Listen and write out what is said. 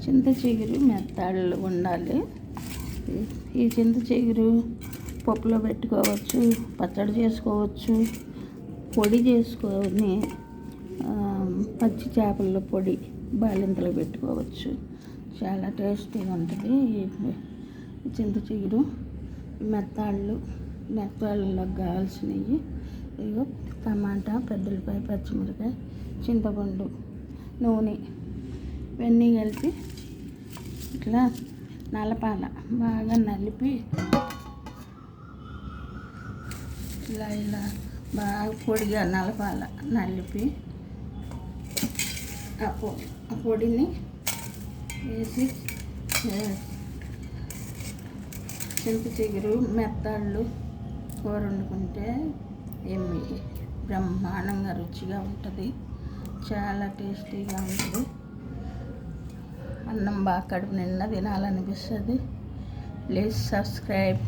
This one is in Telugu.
చింత చిగురు మెత్తళ్ళు ఉండాలి. ఈ చింత చిగురు పప్పులో పెట్టుకోవచ్చు, పచ్చడి చేసుకోవచ్చు, పొడి చేసుకొని పచ్చి చేపల పొడి బాలింతలో పెట్టుకోవచ్చు. చాలా టేస్టీగా ఉంటుంది ఈ చింత చిగురు. మెత్తళ్ళలోకి కావాల్సినవి ఇగో టమాటా, పెద్దలపాయ, పచ్చిమిరకాయ, చింతపండు, నూనె ఇవన్నీ కలిపి ఇట్లా నలపాల. బాగా నలిపి ఇలా బాగా పొడిగా నలపాల. నలిపి ఆ పొడిని వేసి చింత చిగురు మెత్తళ్ళు కూర వండుకుంటే బ్రహ్మాండంగా రుచిగా ఉంటుంది. చాలా టేస్టీగా ఉంటుంది. అన్నం బాగా కడుపు నిండా తినాలనిపిస్తుంది. Please subscribe.